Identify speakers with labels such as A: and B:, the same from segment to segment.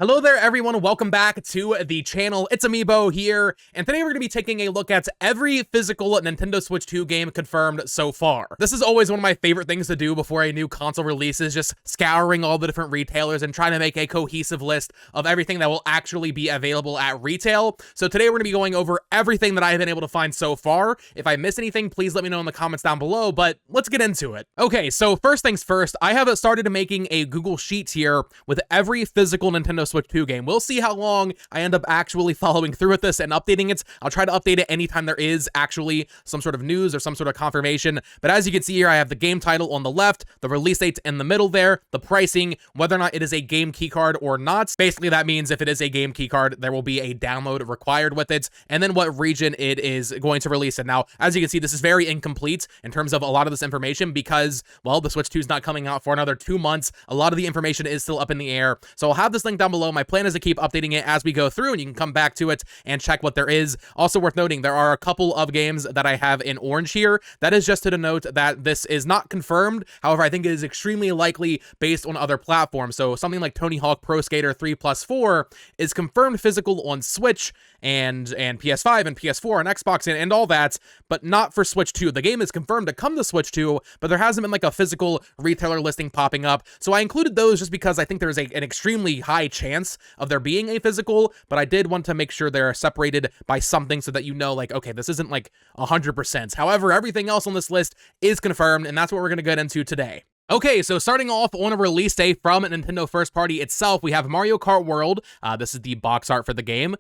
A: Hello there, everyone. Welcome back to the channel. Its-A-Mii here, and today we're going to be taking a look at every physical Nintendo Switch 2 game confirmed so far. This is always one of my favorite things to do before a new console releases, just scouring all the different retailers and trying to make a cohesive list of everything that will actually be available at retail. So today we're going to be going over everything that I've been able to find so far. If I miss anything, please let me know in the comments down below, but let's get into it. Okay, so first things first, I have started making a Google Sheet here with every physical Nintendo Switch 2 game. We'll see how long I end up actually following through with this and updating it. I'll try to update it anytime there is actually some sort of news or some sort of confirmation. But as you can see here, I have the game title on the left, the release date in the middle there, the pricing, whether or not it is a game keycard or not. Basically, that means if it is a game keycard, there will be a download required with it, and then what region it is going to release in. Now, as you can see, this is very incomplete in terms of a lot of this information because, well, the Switch 2 is not coming out for another 2 months. A lot of the information is still up in the air. So I'll have this link down below. My plan is to keep updating it as we go through, and you can come back to it and check what there is. Also worth noting, there are a couple of games that I have in orange here. That is just to denote that this is not confirmed. However, I think it is extremely likely based on other platforms. So something like Tony Hawk Pro Skater 3+4 is confirmed physical on Switch and PS5 and PS4 and Xbox and all that, but not for Switch 2. The game is confirmed to come to Switch 2, but there hasn't been like a physical retailer listing popping up. So I included those just because I think there's an extremely high chance of there being a physical, but I did want to make sure they're separated by something so that you know, like, okay, this isn't like 100%. However, everything else on this list is confirmed, and that's what we're going to get into today. Okay, so starting off on a release day from Nintendo first party itself, we have Mario Kart World. This is the box art for the game.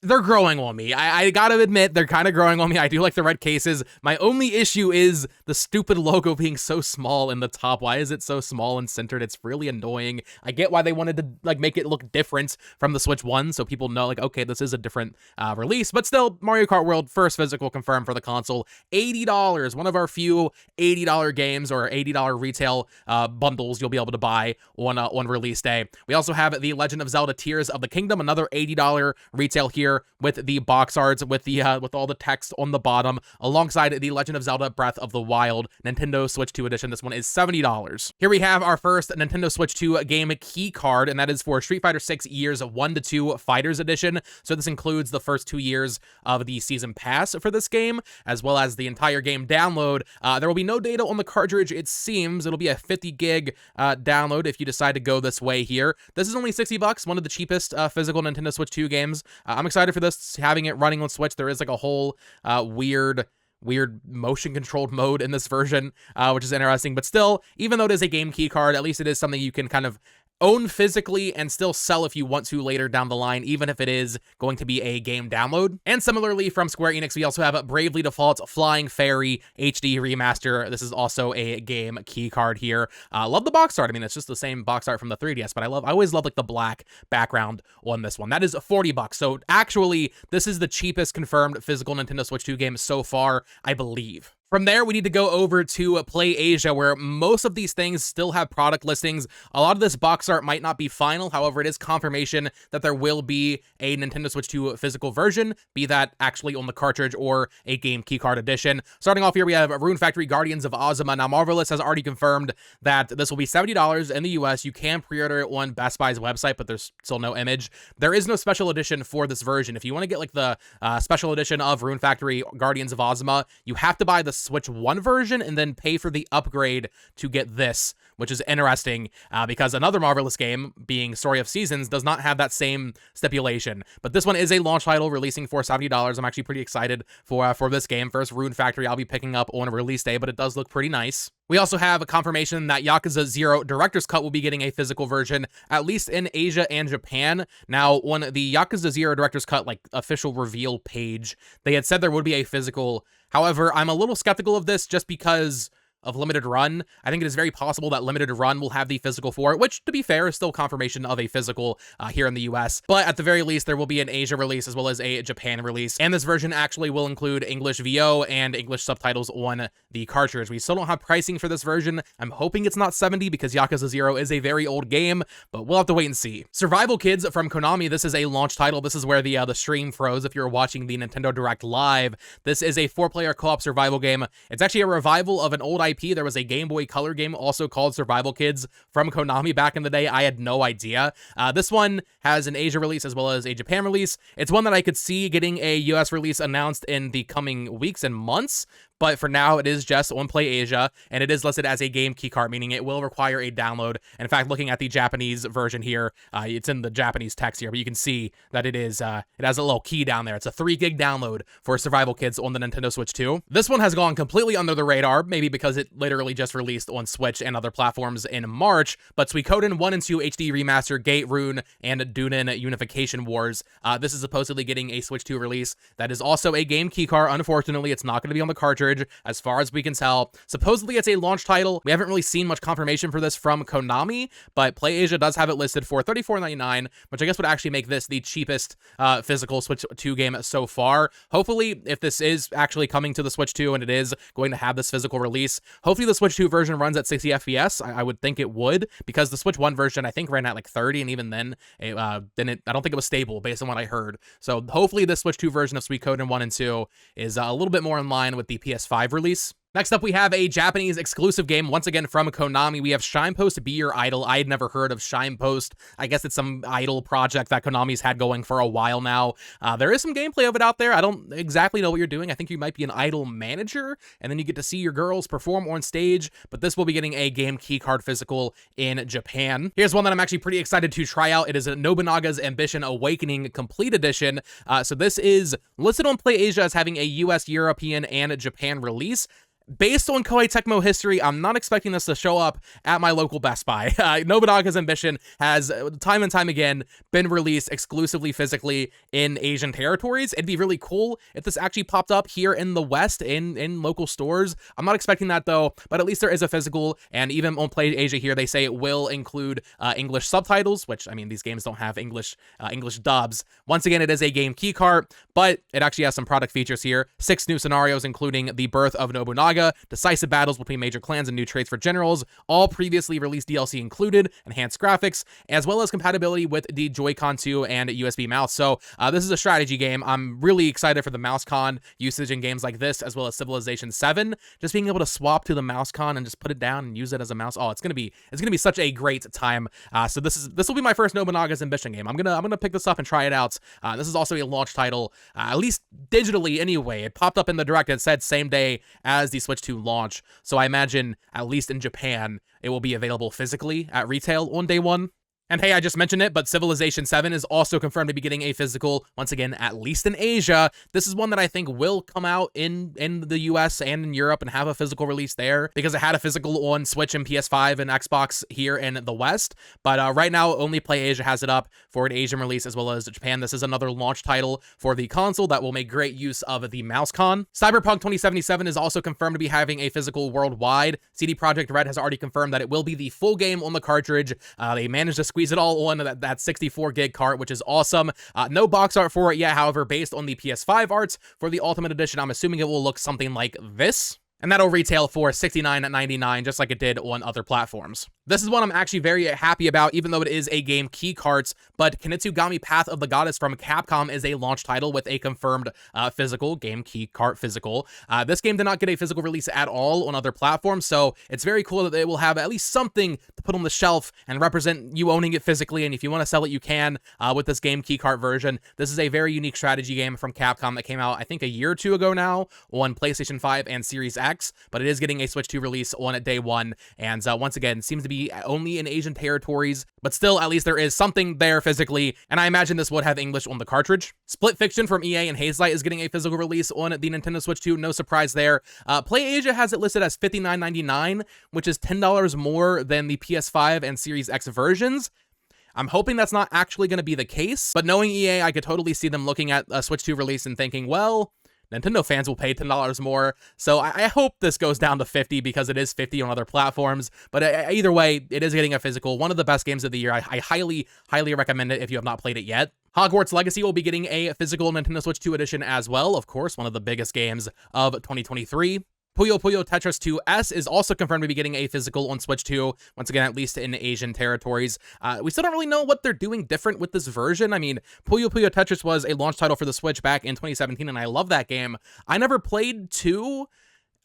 A: They're growing on me. I gotta admit, they're kind of growing on me. I do like the red cases. My only issue is the stupid logo being so small in the top. Why is it so small and centered? It's really annoying. I get why they wanted to like make it look different from the Switch 1, so people know like, okay, this is a different release, but still, Mario Kart World, first physical confirmed for the console. $80, one of our few $80 games or $80 retail bundles you'll be able to buy on release day. We also have The Legend of Zelda Tears of the Kingdom, another $80 retail here, with the box arts, with all the text on the bottom, alongside The Legend of Zelda Breath of the Wild Nintendo Switch 2 edition. This one is $70. Here we have our first Nintendo Switch 2 game key card, and that is for Street Fighter 6 Years 1 to 2 Fighters Edition. So this includes the first 2 years of the season pass for this game, as well as the entire game download. There will be no data on the cartridge, it seems. It'll be a 50 gig download if you decide to go this way here. This is only $60, one of the cheapest physical Nintendo Switch 2 games. I'm excited for this, having it running on Switch. There is like a whole weird motion controlled mode in this version, which is interesting, but still, even though it is a game key card, at least it is something you can kind of own physically and still sell if you want to later down the line, even if it is going to be a game download. And similarly from Square Enix, we also have Bravely Default Flying Fairy HD Remaster. This is also a game key card here. Love the box art. I mean, it's just the same box art from the 3DS, but I always love like the black background on this one. That is $40. So actually, this is the cheapest confirmed physical Nintendo Switch 2 game so far, I believe. From there, we need to go over to Play Asia, where most of these things still have product listings. A lot of this box art might not be final, however, it is confirmation that there will be a Nintendo Switch 2 physical version, be that actually on the cartridge or a game keycard edition. Starting off here, we have Rune Factory Guardians of Its-A-Mii. Now, Marvelous has already confirmed that this will be $70 in the US. You can pre-order it on Best Buy's website, but there's still no image. There is no special edition for this version. If you want to get like the special edition of Rune Factory Guardians of Its-A-Mii, you have to buy the Switch 1 version and then pay for the upgrade to get this, which is interesting because another Marvelous game, being Story of Seasons, does not have that same stipulation. But this one is a launch title releasing for $70. I'm actually pretty excited for this game. First Rune Factory I'll be picking up on a release day, but it does look pretty nice. We also have a confirmation that Yakuza 0 Director's Cut will be getting a physical version, at least in Asia and Japan. Now, on the Yakuza 0 Director's Cut, like, official reveal page, they had said there would be a physical. However, I'm a little skeptical of this just because of Limited Run. I think it is very possible that Limited Run will have the physical for it, which, to be fair, is still confirmation of a physical here in the US. But at the very least, there will be an Asia release as well as a Japan release. And this version actually will include English VO and English subtitles on the cartridge. We still don't have pricing for this version. I'm hoping it's not $70 because Yakuza 0 is a very old game, but we'll have to wait and see. Survival Kids from Konami. This is a launch title. This is where the stream froze if you're watching the Nintendo Direct live. This is a 4-player co-op survival game. It's actually a revival of an old IP IP. There was a Game Boy Color game also called Survival Kids from Konami back in the day. I had no idea. This one has an Asia release as well as a Japan release. It's one that I could see getting a US release announced in the coming weeks and months, but for now, it is just on Play Asia, and it is listed as a game keycard, meaning it will require a download. And in fact, looking at the Japanese version here, it's in the Japanese text here, but you can see that it has a little key down there. It's a 3 gig download for Survival Kids on the Nintendo Switch 2. This one has gone completely under the radar, maybe because it literally just released on Switch and other platforms in March, but Suikoden 1 and 2 HD Remaster, Gate Rune, and Dunin Unification Wars. This is supposedly getting a Switch 2 release. That is also a game keycard. Unfortunately, it's not going to be on the cartridge, as far as we can tell. Supposedly, it's a launch title. We haven't really seen much confirmation for this from Konami, but Play Asia does have it listed for $34.99, which I guess would actually make this the cheapest physical Switch 2 game so far. Hopefully, if this is actually coming to the Switch 2 and it is going to have this physical release, hopefully the Switch 2 version runs at 60 FPS. I would think it would, because the Switch 1 version, I think, ran at like 30, and even then, I don't think it was stable based on what I heard. So hopefully this Switch 2 version of Suikoden 1 and 2 is a little bit more in line with the PS5 release. Next up, we have a Japanese exclusive game, once again from Konami. We have Shinepost Be Your Idol. I had never heard of Shinepost. I guess it's some idol project that Konami's had going for a while now. There is some gameplay of it out there. I don't exactly know what you're doing. I think you might be an idol manager, and then you get to see your girls perform on stage, but this will be getting a game keycard physical in Japan. Here's one that I'm actually pretty excited to try out. It is a Nobunaga's Ambition Awakening Complete Edition. So this is listed on Play Asia as having a US, European, and Japan release. Based on Koei Tecmo history, I'm not expecting this to show up at my local Best Buy. Nobunaga's Ambition has, time and time again, been released exclusively physically in Asian territories. It'd be really cool if this actually popped up here in the West, in local stores. I'm not expecting that, though, but at least there is a physical, and even on Play Asia here, they say it will include English subtitles, which, I mean, these games don't have English dubs. Once again, it is a game keycard, but it actually has some product features here. 6 new scenarios, including the birth of Nobunaga, decisive battles between major clans, and new traits for generals, all previously released DLC included, enhanced graphics, as well as compatibility with the Joy-Con 2 and USB mouse. So this is a strategy game. I'm really excited for the mouse-con usage in games like this, as well as Civilization 7. Just being able to swap to the mouse-con and just put it down and use it as a mouse. Oh, it's gonna be such a great time. So this will be my first Nobunaga's Ambition game. I'm gonna pick this up and try it out. This is also a launch title, at least digitally anyway. It popped up in the direct. It said same day as the Switch 2 launch, so I imagine, at least in Japan, it will be available physically at retail on day one. And hey, I just mentioned it, but Civilization 7 is also confirmed to be getting a physical, once again, at least in Asia. This is one that I think will come out in the US and in Europe and have a physical release there, because it had a physical on Switch and PS5 and Xbox here in the West. But right now, only Play Asia has it up for an Asian release as well as Japan. This is another launch title for the console that will make great use of the mouse-con. Cyberpunk 2077 is also confirmed to be having a physical worldwide. CD Projekt Red has already confirmed that it will be the full game on the cartridge. They managed to squeeze it all on that 64 gig cart, which is awesome. No box art for it yet, however, based on the PS5 arts for the Ultimate Edition, I'm assuming it will look something like this. And that'll retail for $69.99, just like it did on other platforms. This is one I'm actually very happy about, even though it is a game keycards, but Kinetzugami Path of the Goddess from Capcom is a launch title with a confirmed physical, game keycard physical. This game did not get a physical release at all on other platforms, so it's very cool that they will have at least something to put on the shelf and represent you owning it physically, and if you want to sell it, you can with this game keycard version. This is a very unique strategy game from Capcom that came out, I think, a year or two ago now on PlayStation 5 and Series X, but it is getting a Switch 2 release on day one, and once again, seems to be only in Asian territories, but still, at least there is something there physically, and I imagine this would have English on the cartridge. Split Fiction from EA and Hazelight is getting a physical release on the Nintendo Switch 2, no surprise there. Play Asia has it listed as $59.99, which is $10 more than the PS5 and Series X versions. I'm hoping that's not actually going to be the case, but knowing EA, I could totally see them looking at a Switch 2 release and thinking, well, Nintendo fans will pay $10 more, so I hope this goes down to $50 because it is $50 on other platforms, but either way, it is getting a physical. One of the best games of the year. I highly, highly recommend it if you have not played it yet. Hogwarts Legacy will be getting a physical Nintendo Switch 2 edition as well, of course, one of the biggest games of 2023. Puyo Puyo Tetris 2S is also confirmed to be getting a physical on Switch 2, once again, at least in Asian territories. We still don't really know what they're doing different with this version. I mean, Puyo Puyo Tetris was a launch title for the Switch back in 2017, and I love that game. I never played 2.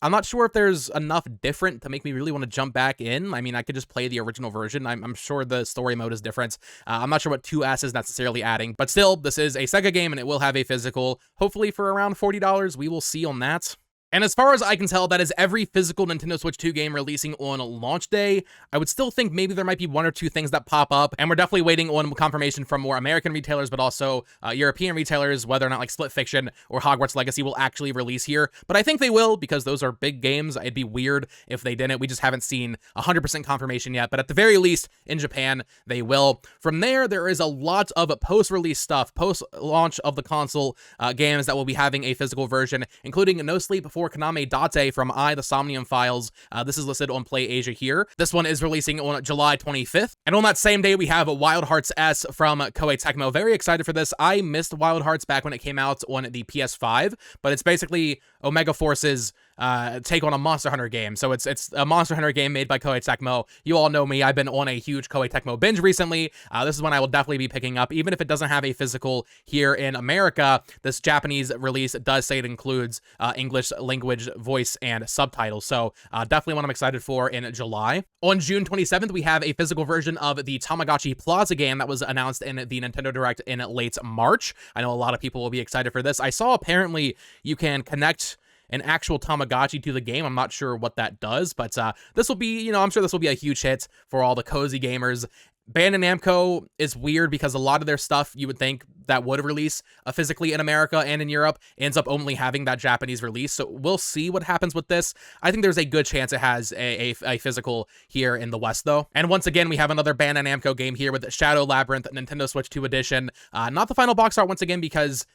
A: I'm not sure if there's enough different to make me really want to jump back in. I mean, I could just play the original version. I'm sure the story mode is different. I'm not sure what 2S is necessarily adding, but still, this is a Sega game and it will have a physical, hopefully for around $40. We will see on that. And as far as I can tell, that is every physical Nintendo Switch 2 game releasing on launch day. I would still think maybe there might be one or two things that pop up, and we're definitely waiting on confirmation from more American retailers, but also European retailers, whether or not like Split Fiction or Hogwarts Legacy will actually release here. But I think they will, because those are big games. It'd be weird if they didn't. We just haven't seen 100% confirmation yet, but at the very least, in Japan, they will. From there, there is a lot of post-release stuff, post-launch of the console games that will be having a physical version, including No Sleep for Kaname Date from The Somnium Files. This is listed on Play Asia here. This one is releasing on July 25th. And on that same day, we have Wild Hearts S from Koei Tecmo. Very excited for this. I missed Wild Hearts back when it came out on the PS5, but it's basically Omega Force's take on a Monster Hunter game. So it's a Monster Hunter game made by Koei Tecmo. You all know me. I've been on a huge Koei Tecmo binge recently. This is one I will definitely be picking up, even if it doesn't have a physical here in America. This Japanese release does say it includes English language, voice, and subtitles. So definitely one I'm excited for in July. On June 27th, we have a physical version of the Tamagotchi Plaza game that was announced in the Nintendo Direct in late March. I know a lot of people will be excited for this. I saw apparently you can connect an actual Tamagotchi to the game. I'm not sure what that does, but this will be, you know, I'm sure this will be a huge hit for all the cozy gamers. Bandai Namco is weird because a lot of their stuff you would think that would release physically in America and in Europe ends up only having that Japanese release. So we'll see what happens with this. I think there's a good chance it has a physical here in the West, though. And once again, we have another Bandai Namco game here with Shadow Labyrinth Nintendo Switch 2 Edition. Not the final box art once again, because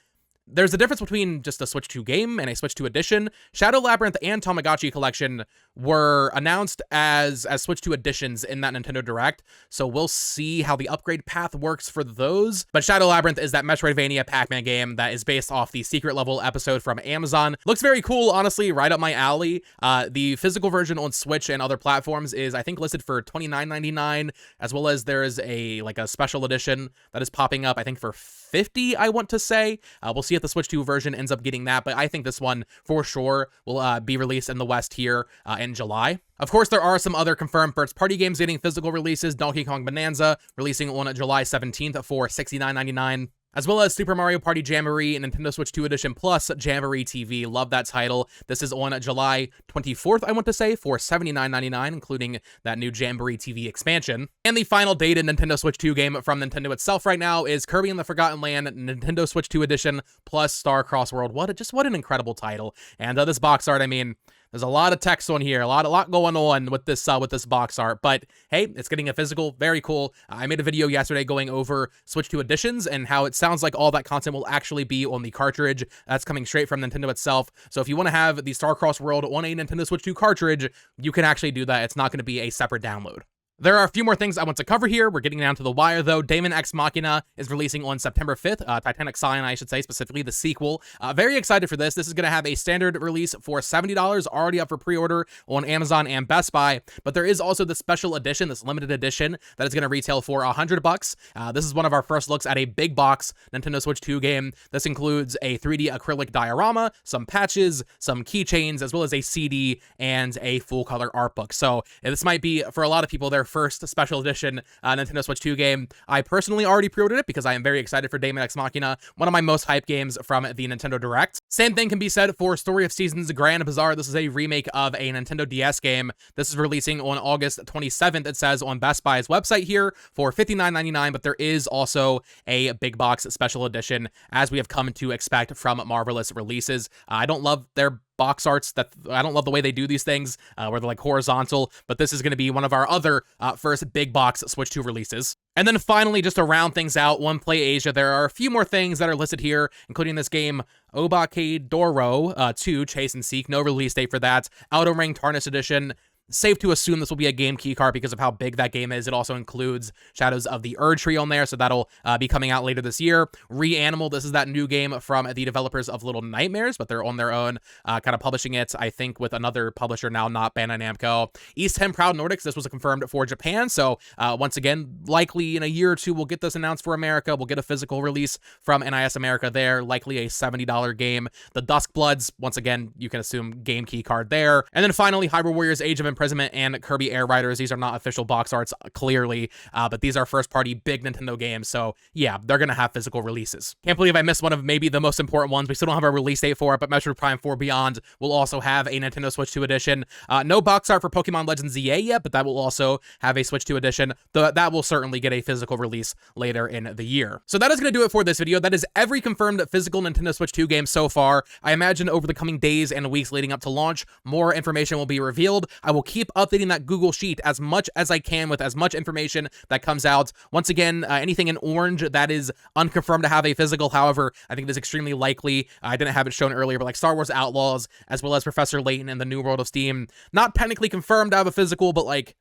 A: there's a difference between just a Switch 2 game and a Switch 2 edition. Shadow Labyrinth and Tamagotchi Collection were announced as Switch 2 editions in that Nintendo Direct, so we'll see how the upgrade path works for those. But Shadow Labyrinth is that Metroidvania Pac-Man game that is based off the Secret Level episode from Amazon. Looks very cool, honestly, right up my alley. The physical version on Switch and other platforms is, I think, listed for $29.99, as well as there is a special edition that is popping up, I think, for $50, I want to say. We'll see if the Switch 2 version ends up getting that, but I think this one for sure will be released in the West here in July. Of course, there are some other confirmed first-party games getting physical releases. Donkey Kong Bonanza releasing on July 17th for $69.99. As well as Super Mario Party Jamboree and Nintendo Switch 2 Edition Plus Jamboree TV. Love that title. This is on July 24th, I want to say, for $79.99, including that new Jamboree TV expansion. And the final dated Nintendo Switch 2 game from Nintendo itself right now is Kirby and the Forgotten Land Nintendo Switch 2 Edition Plus Star Cross World. What an incredible title. And this box art, I mean, there's a lot of text on here, a lot going on with this box art, but hey, it's getting a physical, very cool. I made a video yesterday going over Switch 2 editions and how it sounds like all that content will actually be on the cartridge. That's coming straight from Nintendo itself. So if you want to have the Starcross World on a Nintendo Switch 2 cartridge, you can actually do that. It's not going to be a separate download. There are a few more things I want to cover here. We're getting down to the wire, though. Daemon X Machina is releasing on September 5th. Titanic Sign, I should say, specifically the sequel. Very excited for this. This is going to have a standard release for $70, already up for pre-order on Amazon and Best Buy. But there is also the special edition, this limited edition, that is going to retail for $100. This is one of our first looks at a big box Nintendo Switch 2 game. This includes a 3D acrylic diorama, some patches, some keychains, as well as a CD and a full-color art book. So this might be, for a lot of people, their first special edition Nintendo Switch 2 game. I personally already pre-ordered it because I am very excited for Daemon X Machina, one of my most hyped games from the Nintendo Direct. Same thing can be said for Story of Seasons Grand Bazaar. This is a remake of a Nintendo DS game. This is releasing on August 27th, it says on Best Buy's website here, for $59.99, but there is also a big box special edition, as we have come to expect from Marvelous releases. I don't love their box arts, I don't love the way they do these things, where they're like horizontal, but this is going to be one of our other first big box Switch 2 releases. And then finally, just to round things out, on Play Asia, there are a few more things that are listed here, including this game, Obake Doro 2, Chase and Seek, no release date for that. Outer Ring Tarnished Edition. safe to assume this will be a game key card because of how big that game is. It also includes Shadows of the Erdtree on there, so that'll be coming out later this year. Reanimal, this is that new game from the developers of Little Nightmares, but they're on their own, kind of publishing it, I think, with another publisher now, not Bandai Namco. Ys 10 Proud Nordics, this was confirmed for Japan, so once again, likely in a year or two, we'll get this announced for America. We'll get a physical release from NIS America there, likely a $70 game. The Duskbloods, once again, you can assume game key card there. And then finally, Hyrule Warriors Age of Imprisonment and Kirby Air Riders. These are not official box arts, clearly, but these are first-party big Nintendo games, so yeah, they're gonna have physical releases. Can't believe I missed one of maybe the most important ones. We still don't have a release date for it, but Metroid Prime 4 Beyond will also have a Nintendo Switch 2 edition. No box art for Pokemon Legends ZA yet, but that will also have a Switch 2 edition. That will certainly get a physical release later in the year. So that is going to do it for this video. That is every confirmed physical Nintendo Switch 2 game so far. I imagine over the coming days and weeks leading up to launch, more information will be revealed. I will keep updating that Google Sheet as much as I can with as much information that comes out. Once again, anything in orange that is unconfirmed to have a physical. However, I think it is extremely likely. I didn't have it shown earlier, but like Star Wars Outlaws, as well as Professor Layton and the New World of Steam, not technically confirmed to have a physical, but like,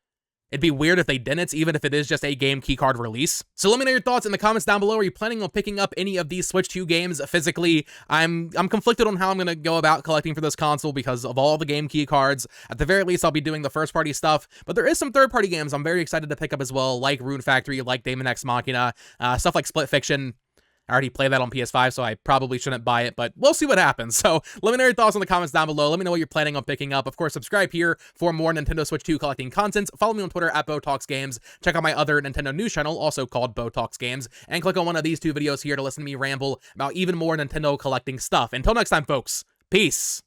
A: it'd be weird if they didn't, even if it is just a game keycard release. So let me know your thoughts in the comments down below. Are you planning on picking up any of these Switch 2 games physically? I'm conflicted on how I'm going to go about collecting for this console because of all the game keycards. At the very least, I'll be doing the first-party stuff, but there is some third-party games I'm very excited to pick up as well, like Rune Factory, like Daemon X Machina, stuff like Split Fiction. I already played that on PS5, so I probably shouldn't buy it, but we'll see what happens. So let me know your thoughts in the comments down below. Let me know what you're planning on picking up. Of course, subscribe here for more Nintendo Switch 2 collecting content. Follow me on Twitter at BoTalksGames. Check out my other Nintendo news channel, also called BoTalksGames, and click on one of these two videos here to listen to me ramble about even more Nintendo collecting stuff. Until next time, folks, peace.